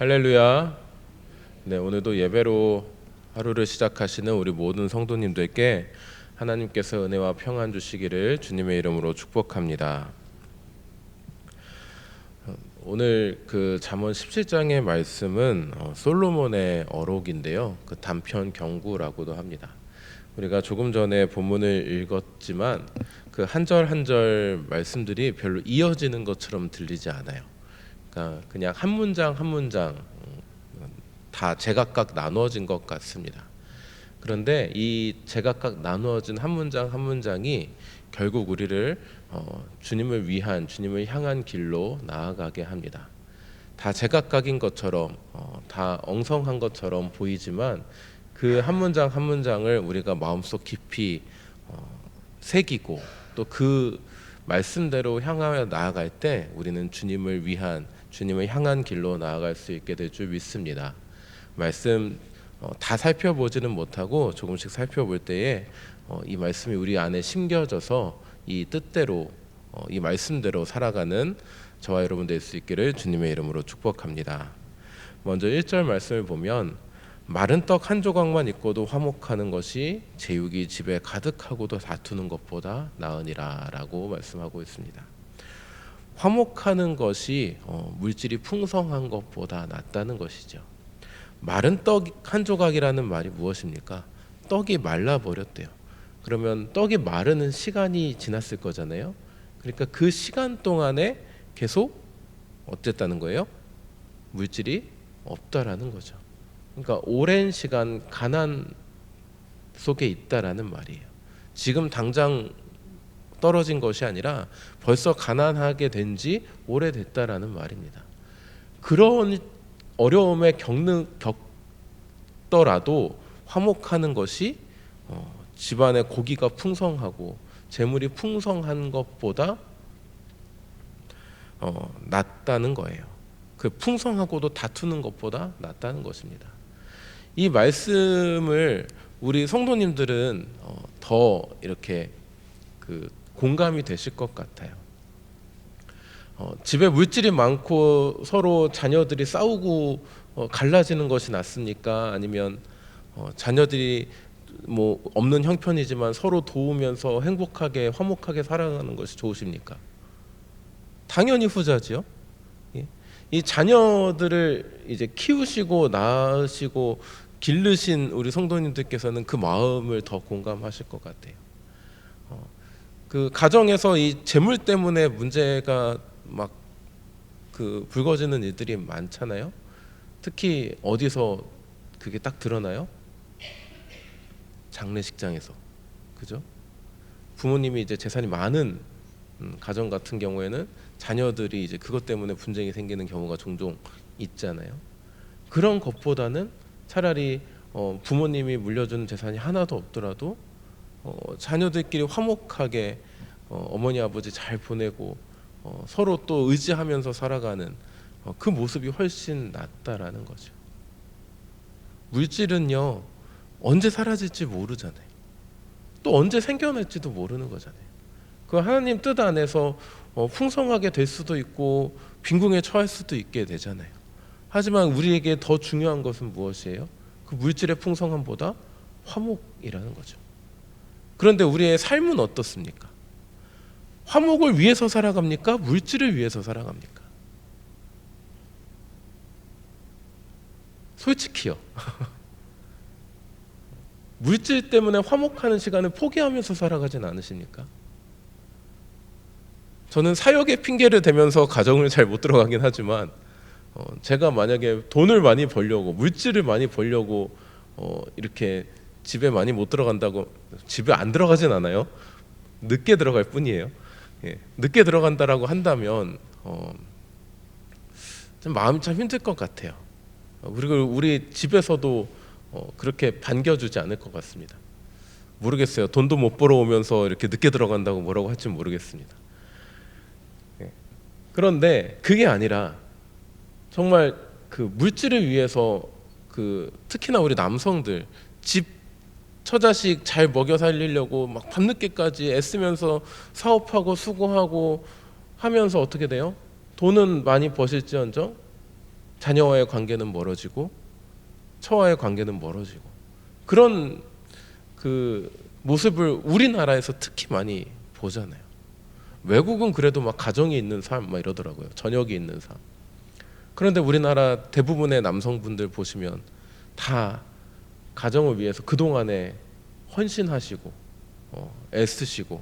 할렐루야. 네, 오늘도 예배로 하루를 시작하시는 우리 모든 성도님들께 하나님께서 은혜와 평안 주시기를 주님의 이름으로 축복합니다. 오늘 그 잠언 17장의 말씀은 솔로몬의 어록인데요. 그 단편 경구라고도 합니다. 우리가 조금 전에 본문을 읽었지만 그 한 절 한 절 말씀들이 별로 이어지는 것처럼 들리지 않아요. 그러니까 그냥 한 문장 한 문장 다 제각각 나누어진 것 같습니다. 그런데 이 제각각 나누어진 한 문장 한 문장이 결국 우리를 주님을 위한, 주님을 향한 길로 나아가게 합니다. 다 제각각인 것처럼 다 엉성한 것처럼 보이지만 그 한 문장 한 문장을 우리가 마음속 깊이 새기고 또 그 말씀대로 향하여 나아갈 때 우리는 주님을 위한, 주님을 향한 길로 나아갈 수 있게 될 줄 믿습니다. 말씀 다 살펴보지는 못하고 조금씩 살펴볼 때에 이 말씀이 우리 안에 심겨져서 이 뜻대로 이 말씀대로 살아가는 저와 여러분 될 수 있기를 주님의 이름으로 축복합니다. 먼저 1절 말씀을 보면 마른 떡 한 조각만 있고도 화목하는 것이 제육이 집에 가득하고도 다투는 것보다 나으니라 라고 말씀하고 있습니다. 화목하는 것이 물질이 풍성한 것보다 낫다는 것이죠. 마른 떡 한 조각이라는 말이 무엇입니까? 떡이 말라버렸대요. 그러면 떡이 마르는 시간이 지났을 거잖아요. 그러니까 그 시간 동안에 계속 어쨌다는 거예요? 물질이 없다라는 거죠. 그러니까 오랜 시간 가난 속에 있다라는 말이에요. 지금 당장 떨어진 것이 아니라 벌써 가난하게 된 지 오래됐다라는 말입니다. 그런 어려움에 겪더라도 화목하는 것이 집안에 고기가 풍성하고 재물이 풍성한 것보다 낫다는 거예요. 그 풍성하고도 다투는 것보다 낫다는 것입니다. 이 말씀을 우리 성도님들은 더 이렇게 그 공감이 되실 것 같아요. 집에 물질이 많고 서로 자녀들이 싸우고 갈라지는 것이 낫습니까? 아니면 자녀들이 뭐 없는 형편이지만 서로 도우면서 행복하게 화목하게 살아가는 것이 좋으십니까? 당연히 후자지요. 이 자녀들을 이제 키우시고 낳으시고 기르신 우리 성도님들께서는 그 마음을 더 공감하실 것 같아요. 그 가정에서 이 재물 때문에 문제가 막 그 불거지는 일들이 많잖아요. 특히 어디서 그게 딱 드러나요? 장례식장에서, 그죠? 부모님이 이제 재산이 많은 가정 같은 경우에는 자녀들이 이제 그것 때문에 분쟁이 생기는 경우가 종종 있잖아요. 그런 것보다는 차라리 부모님이 물려준 재산이 하나도 없더라도 자녀들끼리 화목하게 어머니 아버지 잘 보내고 서로 또 의지하면서 살아가는 그 모습이 훨씬 낫다라는 거죠. 물질은요 언제 사라질지 모르잖아요. 또 언제 생겨날지도 모르는 거잖아요. 그 하나님 뜻 안에서 풍성하게 될 수도 있고 빈궁에 처할 수도 있게 되잖아요. 하지만 우리에게 더 중요한 것은 무엇이에요? 그 물질의 풍성함보다 화목이라는 거죠. 그런데 우리의 삶은 어떻습니까? 화목을 위해서 살아갑니까? 물질을 위해서 살아갑니까? 솔직히요. 물질 때문에 화목하는 시간을 포기하면서 살아가진 않으십니까? 저는 사역의 핑계를 대면서 가정을 잘 못 들어가긴 하지만 제가 만약에 돈을 많이 벌려고 물질을 많이 벌려고 이렇게 집에 많이 못 들어간다고, 집에 안 들어가진 않아요. 늦게 들어갈 뿐이에요. 늦게 들어간다라고 한다면 좀 마음이 참 힘들 것 같아요. 그리고 우리 집에서도 그렇게 반겨주지 않을 것 같습니다. 모르겠어요. 돈도 못 벌어오면서 이렇게 늦게 들어간다고 뭐라고 할지 모르겠습니다. 그런데 그게 아니라 정말 그 물질을 위해서 그 특히나 우리 남성들 집 처자식 잘 먹여 살리려고 막 밤늦게까지 애쓰면서 사업하고 수고하고 하면서 어떻게 돼요? 돈은 많이 버실지언정 자녀와의 관계는 멀어지고 처와의 관계는 멀어지고 그런 그 모습을 우리나라에서 특히 많이 보잖아요. 외국은 그래도 막 가정이 있는 삶 막 이러더라고요. 저녁이 있는 삶. 그런데 우리나라 대부분의 남성분들 보시면 다 가정을 위해서 그동안에 헌신하시고 애쓰시고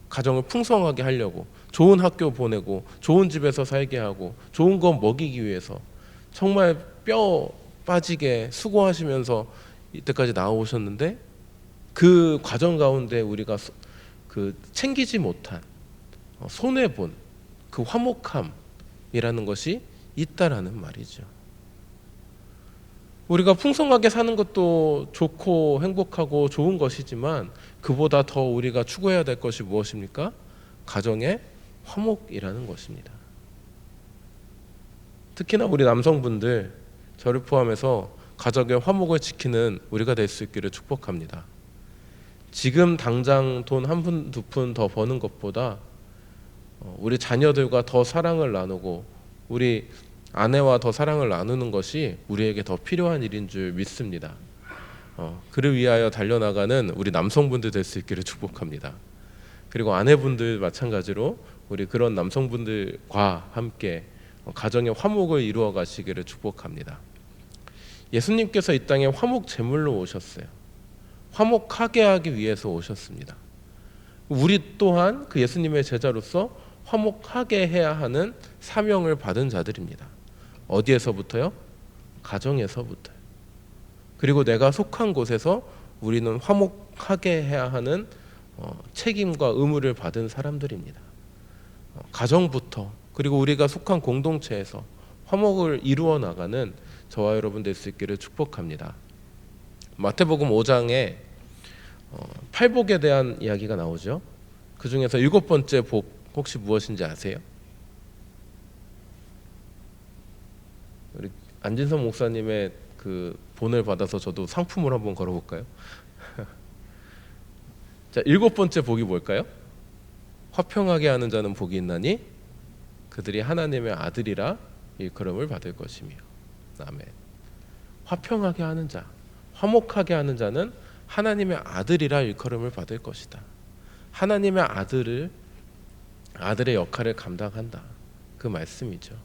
가정을 풍성하게 하려고 좋은 학교 보내고 좋은 집에서 살게 하고 좋은 거 먹이기 위해서 정말 뼈 빠지게 수고하시면서 이때까지 나오셨는데 그 과정 가운데 우리가 그 챙기지 못한 손해본 그 화목함이라는 것이 있다라는 말이죠. 우리가 풍성하게 사는 것도 좋고 행복하고 좋은 것이지만 그보다 더 우리가 추구해야 될 것이 무엇입니까? 가정의 화목이라는 것입니다. 특히나 우리 남성분들 저를 포함해서 가정의 화목을 지키는 우리가 될 수 있기를 축복합니다. 지금 당장 돈 한 푼 두 푼 더 버는 것보다 우리 자녀들과 더 사랑을 나누고 우리 아내와 더 사랑을 나누는 것이 우리에게 더 필요한 일인 줄 믿습니다. 그를 위하여 달려나가는 우리 남성분들 될 수 있기를 축복합니다. 그리고 아내분들 마찬가지로 우리 그런 남성분들과 함께 가정의 화목을 이루어 가시기를 축복합니다. 예수님께서 이 땅에 화목 제물로 오셨어요. 화목하게 하기 위해서 오셨습니다. 우리 또한 그 예수님의 제자로서 화목하게 해야 하는 사명을 받은 자들입니다. 어디에서부터요? 가정에서부터요. 그리고 내가 속한 곳에서 우리는 화목하게 해야 하는 책임과 의무를 받은 사람들입니다. 가정부터 그리고 우리가 속한 공동체에서 화목을 이루어 나가는 저와 여러분 될 수 있기를 축복합니다. 마태복음 5장에 팔복에 대한 이야기가 나오죠. 그 중에서 7번째 복 혹시 무엇인지 아세요? 우리 안진선 목사님의 그 본을 받아서 저도 상품을 한번 걸어볼까요? 자, 7번째 복이 뭘까요? 화평하게 하는 자는 복이 있나니 그들이 하나님의 아들이라 일컬음을 받을 것이며. 아멘. 화평하게 하는 자, 화목하게 하는 자는 하나님의 아들이라 일컬음을 받을 것이다. 하나님의 아들의 역할을 감당한다. 그 말씀이죠.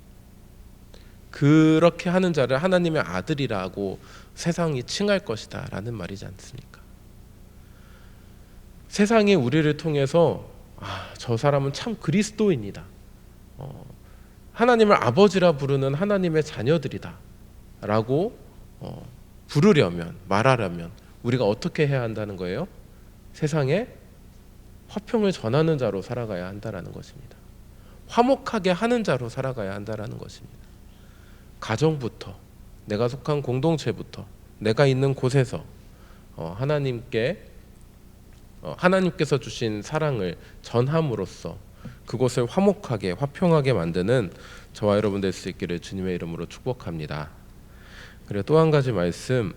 그렇게 하는 자를 하나님의 아들이라고 세상이 칭할 것이다 라는 말이지 않습니까? 세상이 우리를 통해서 저 사람은 참 그리스도인이다, 하나님을 아버지라 부르는 하나님의 자녀들이다 라고 부르려면, 말하려면 우리가 어떻게 해야 한다는 거예요? 세상에 화평을 전하는 자로 살아가야 한다는 것입니다. 화목하게 하는 자로 살아가야 한다는 것입니다. 가정부터, 내가 속한 공동체부터, 내가 있는 곳에서 하나님께서 주신 사랑을 전함으로써 그곳을 화목하게, 화평하게 만드는 저와 여러분 될 수 있기를 주님의 이름으로 축복합니다. 그리고 또 한 가지 말씀,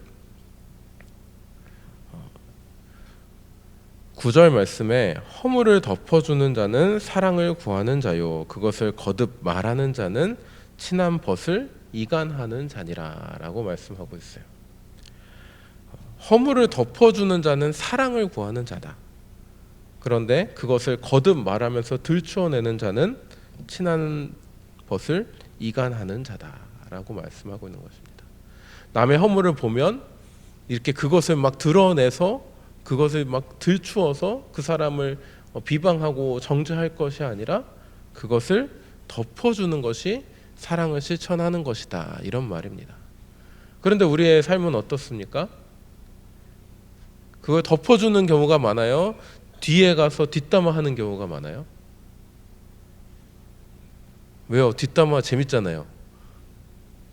9절 말씀에 허물을 덮어주는 자는 사랑을 구하는 자요 그것을 거듭 말하는 자는 친한 벗을 이간하는 자니라 라고 말씀하고 있어요. 허물을 덮어주는 자는 사랑을 구하는 자다. 그런데 그것을 거듭 말하면서 들추어내는 자는 친한 벗을 이간하는 자다라고 말씀하고 있는 것입니다. 남의 허물을 보면 이렇게 그것을 막 드러내서 그것을 막 들추어서 그 사람을 비방하고 정죄할 것이 아니라 그것을 덮어주는 것이 사랑을 실천하는 것이다, 이런 말입니다. 그런데 우리의 삶은 어떻습니까? 그걸 덮어주는 경우가 많아요? 뒤에 가서 뒷담화하는 경우가 많아요? 왜요? 뒷담화 재밌잖아요.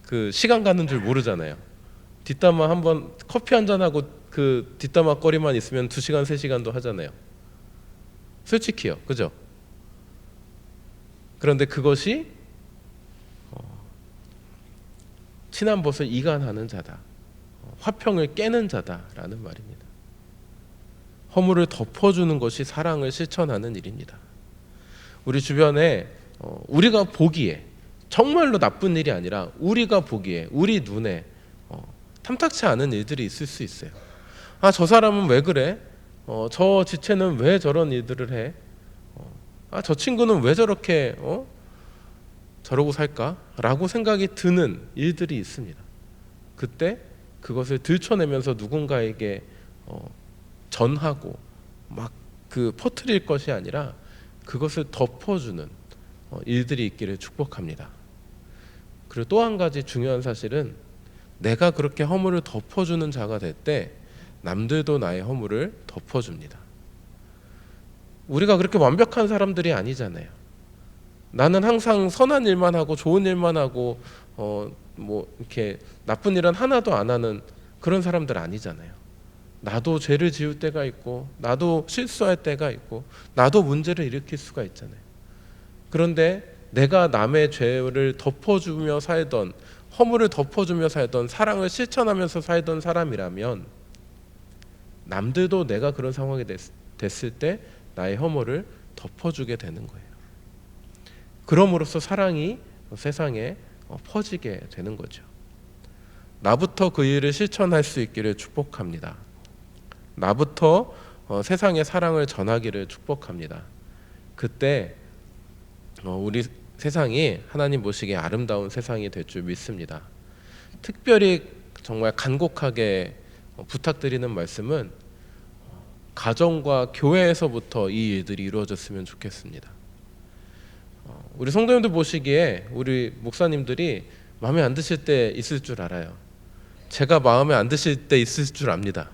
그 시간 가는 줄 모르잖아요. 뒷담화 한번 커피 한잔 하고 그 뒷담화 거리만 있으면 2시간 3시간도 하잖아요. 솔직히요, 그죠? 그런데 그것이 친한 벗을 이간하는 자다, 화평을 깨는 자다라는 말입니다. 허물을 덮어주는 것이 사랑을 실천하는 일입니다. 우리 주변에 우리가 보기에 정말로 나쁜 일이 아니라 우리가 보기에 우리 눈에 탐탁치 않은 일들이 있을 수 있어요. 아, 저 사람은 왜 그래? 저 지체는 왜 저런 일들을 해? 아, 저 친구는 왜 저렇게 저러고 살까라고 생각이 드는 일들이 있습니다. 그때 그것을 들춰내면서 누군가에게 전하고 막 그 퍼뜨릴 것이 아니라 그것을 덮어주는 일들이 있기를 축복합니다. 그리고 또 한 가지 중요한 사실은 내가 그렇게 허물을 덮어주는 자가 될 때 남들도 나의 허물을 덮어줍니다. 우리가 그렇게 완벽한 사람들이 아니잖아요. 나는 항상 선한 일만 하고 좋은 일만 하고 뭐 이렇게 나쁜 일은 하나도 안 하는 그런 사람들 아니잖아요. 나도 죄를 지을 때가 있고 나도 실수할 때가 있고 나도 문제를 일으킬 수가 있잖아요. 그런데 내가 남의 죄를 덮어주며 살던, 허물을 덮어주며 살던, 사랑을 실천하면서 살던 사람이라면 남들도 내가 그런 상황이 됐을 때 나의 허물을 덮어주게 되는 거예요. 그럼으로써 사랑이 세상에 퍼지게 되는 거죠. 나부터 그 일을 실천할 수 있기를 축복합니다. 나부터 세상에 사랑을 전하기를 축복합니다. 그때 우리 세상이 하나님 보시기에 아름다운 세상이 될 줄 믿습니다. 특별히 정말 간곡하게 부탁드리는 말씀은 가정과 교회에서부터 이 일들이 이루어졌으면 좋겠습니다. 우리 성도님들 보시기에 우리 목사님들이 마음에 안 드실 때 있을 줄 알아요. 제가 마음에 안 드실 때 있을 줄 압니다.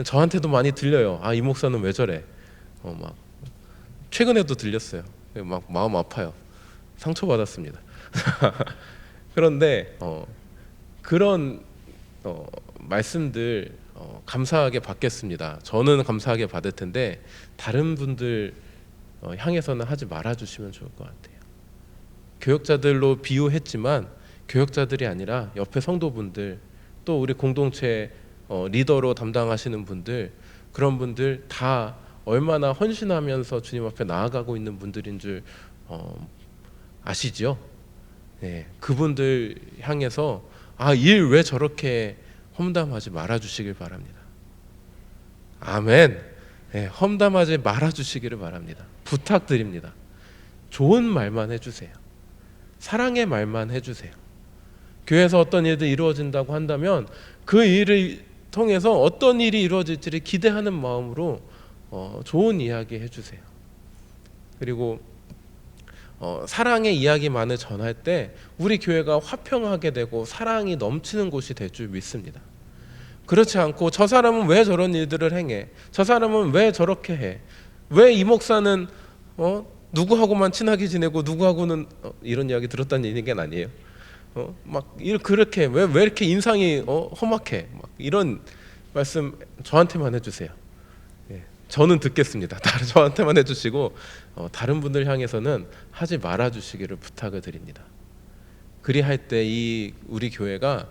저한테도 많이 들려요. 아, 이 목사는 왜 저래? 막 최근에도 들렸어요. 막 마음 아파요. 상처받았습니다. 그런데 그런 말씀들 감사하게 받겠습니다. 저는 감사하게 받을 텐데 다른 분들 향해서는 하지 말아주시면 좋을 것 같아요. 교역자들로 비유했지만 교역자들이 아니라 옆에 성도분들, 또 우리 공동체 리더로 담당하시는 분들, 그런 분들 다 얼마나 헌신하면서 주님 앞에 나아가고 있는 분들인 줄 아시죠? 네, 그분들 향해서 일 왜 저렇게 험담하지 말아주시길 바랍니다. 아멘. 네, 험담하지 말아주시기를 바랍니다. 부탁드립니다. 좋은 말만 해주세요. 사랑의 말만 해주세요. 교회에서 어떤 일이 이루어진다고 한다면 그 일을 통해서 어떤 일이 이루어질지를 기대하는 마음으로 좋은 이야기 해주세요. 그리고 사랑의 이야기만을 전할 때 우리 교회가 화평하게 되고 사랑이 넘치는 곳이 될 줄 믿습니다. 그렇지 않고 저 사람은 왜 저런 일들을 행해? 저 사람은 왜 저렇게 해? 왜 이 목사는 누구하고만 친하게 지내고 누구하고는 이런 이야기 들었다는 얘기는 아니에요. 막 그렇게 왜 이렇게 인상이 험악해? 막 이런 말씀 저한테만 해주세요. 예, 저는 듣겠습니다. 다른 저한테만 해주시고 다른 분들 향해서는 하지 말아주시기를 부탁을 드립니다. 그리할 때 이 우리 교회가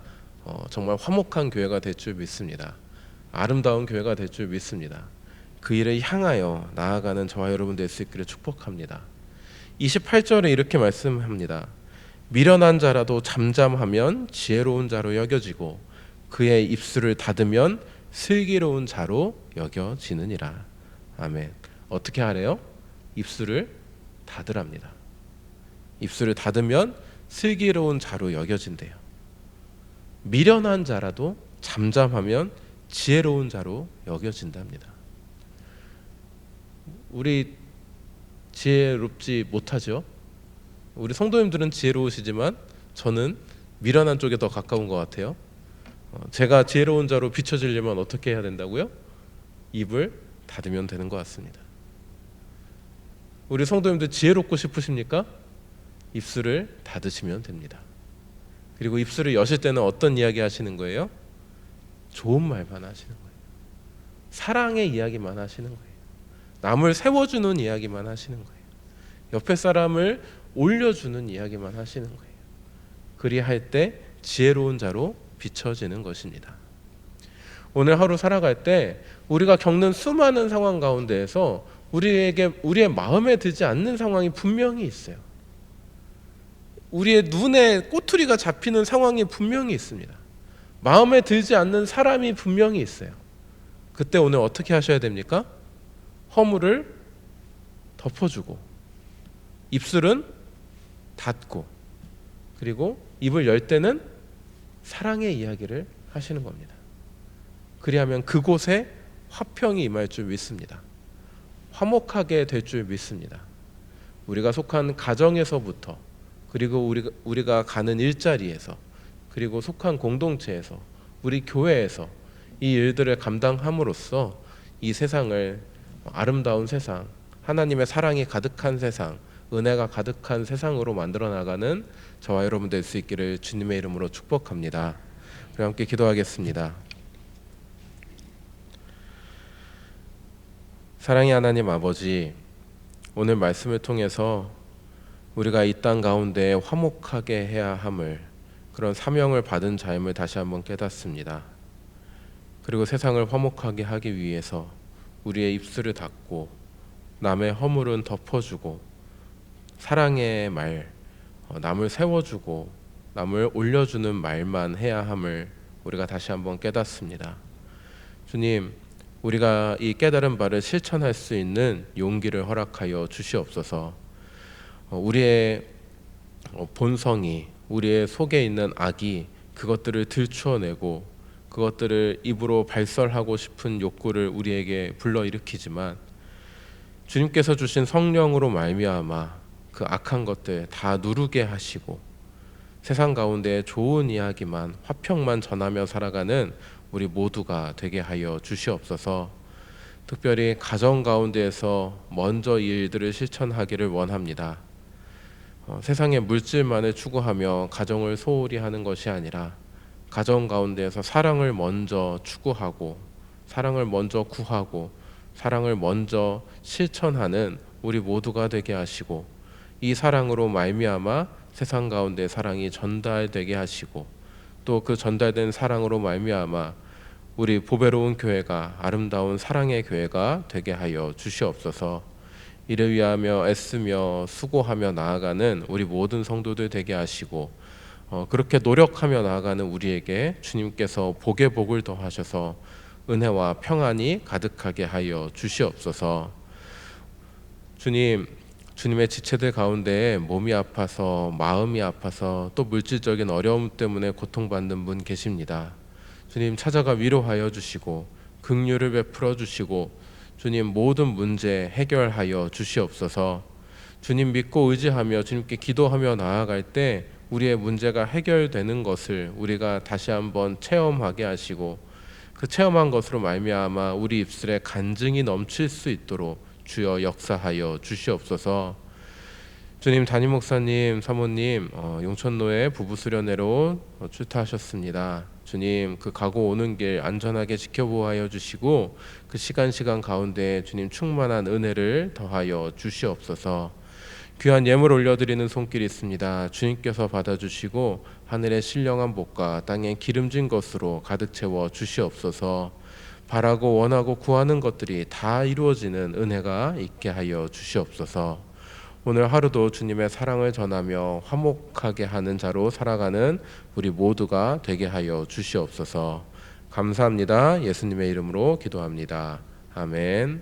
정말 화목한 교회가 될 줄 믿습니다. 아름다운 교회가 될 줄 믿습니다. 그 일을 향하여 나아가는 저와 여러분 될 수 있기를 축복합니다. 28절에 이렇게 말씀합니다. 미련한 자라도 잠잠하면 지혜로운 자로 여겨지고 그의 입술을 닫으면 슬기로운 자로 여겨지느니라. 아멘. 어떻게 하래요? 입술을 닫으랍니다. 입술을 닫으면 슬기로운 자로 여겨진대요. 미련한 자라도 잠잠하면 지혜로운 자로 여겨진답니다. 우리 지혜롭지 못하죠? 우리 성도님들은 지혜로우시지만 저는 미련한 쪽에 더 가까운 것 같아요. 제가 지혜로운 자로 비춰지려면 어떻게 해야 된다고요? 입을 닫으면 되는 것 같습니다. 우리 성도님들 지혜롭고 싶으십니까? 입술을 닫으시면 됩니다. 그리고 입술을 여실 때는 어떤 이야기 하시는 거예요? 좋은 말만 하시는 거예요. 사랑의 이야기만 하시는 거예요. 남을 세워주는 이야기만 하시는 거예요. 옆에 사람을 올려주는 이야기만 하시는 거예요. 그리할 때 지혜로운 자로 비춰지는 것입니다. 오늘 하루 살아갈 때 우리가 겪는 수많은 상황 가운데에서 우리의 마음에 들지 않는 상황이 분명히 있어요. 우리의 눈에 꼬투리가 잡히는 상황이 분명히 있습니다. 마음에 들지 않는 사람이 분명히 있어요. 그때 오늘 어떻게 하셔야 됩니까? 허물을 덮어주고 입술은 닫고 그리고 입을 열 때는 사랑의 이야기를 하시는 겁니다. 그리하면 그곳에 화평이 임할 줄 믿습니다. 화목하게 될 줄 믿습니다. 우리가 속한 가정에서부터 그리고 우리가 가는 일자리에서 그리고 속한 공동체에서 우리 교회에서 이 일들을 감당함으로써 이 세상을 아름다운 세상, 하나님의 사랑이 가득한 세상, 은혜가 가득한 세상으로 만들어 나가는 저와 여러분 될 수 있기를 주님의 이름으로 축복합니다. 우리 함께 기도하겠습니다. 사랑의 하나님 아버지, 오늘 말씀을 통해서 우리가 이 땅 가운데 화목하게 해야 함을, 그런 사명을 받은 자임을 다시 한번 깨닫습니다. 그리고 세상을 화목하게 하기 위해서 우리의 입술을 닫고 남의 허물은 덮어주고 사랑의 말, 남을 세워주고 남을 올려주는 말만 해야 함을 우리가 다시 한번 깨닫습니다. 주님, 우리가 이 깨달은 바를 실천할 수 있는 용기를 허락하여 주시옵소서. 우리의 본성이, 우리의 속에 있는 악이 그것들을 들추어내고 그것들을 입으로 발설하고 싶은 욕구를 우리에게 불러일으키지만 주님께서 주신 성령으로 말미암아 그 악한 것들 다 누르게 하시고 세상 가운데 좋은 이야기만, 화평만 전하며 살아가는 우리 모두가 되게 하여 주시옵소서. 특별히 가정 가운데에서 먼저 이 일들을 실천하기를 원합니다. 세상의 물질만을 추구하며 가정을 소홀히 하는 것이 아니라 가정 가운데에서 사랑을 먼저 추구하고 사랑을 먼저 구하고 사랑을 먼저 실천하는 우리 모두가 되게 하시고 이 사랑으로 말미암아 세상 가운데 사랑이 전달되게 하시고 또 그 전달된 사랑으로 말미암아 우리 보배로운 교회가 아름다운 사랑의 교회가 되게 하여 주시옵소서. 이를 위하며 애쓰며 수고하며 나아가는 우리 모든 성도들 되게 하시고 그렇게 노력하며 나아가는 우리에게 주님께서 복의 복을 더하셔서 은혜와 평안이 가득하게 하여 주시옵소서. 주님, 주님의 지체들 가운데 몸이 아파서 마음이 아파서 또 물질적인 어려움 때문에 고통받는 분 계십니다. 주님, 찾아가 위로하여 주시고 긍휼을 베풀어 주시고 주님 모든 문제 해결하여 주시옵소서. 주님 믿고 의지하며 주님께 기도하며 나아갈 때 우리의 문제가 해결되는 것을 우리가 다시 한번 체험하게 하시고 그 체험한 것으로 말미암아 우리 입술에 간증이 넘칠 수 있도록 주여 역사하여 주시옵소서. 주님, 담임 목사님, 사모님 용천로에 부부 수련회로 출타하셨습니다. 주님, 그 가고 오는 길 안전하게 지켜보아여 주시고 그 시간 가운데 주님 충만한 은혜를 더하여 주시옵소서. 귀한 예물 올려드리는 손길이 있습니다. 주님께서 받아주시고 하늘의 신령한 복과 땅의 기름진 것으로 가득 채워 주시옵소서. 바라고 원하고 구하는 것들이 다 이루어지는 은혜가 있게 하여 주시옵소서. 오늘 하루도 주님의 사랑을 전하며 화목하게 하는 자로 살아가는 우리 모두가 되게 하여 주시옵소서. 감사합니다. 예수님의 이름으로 기도합니다. 아멘.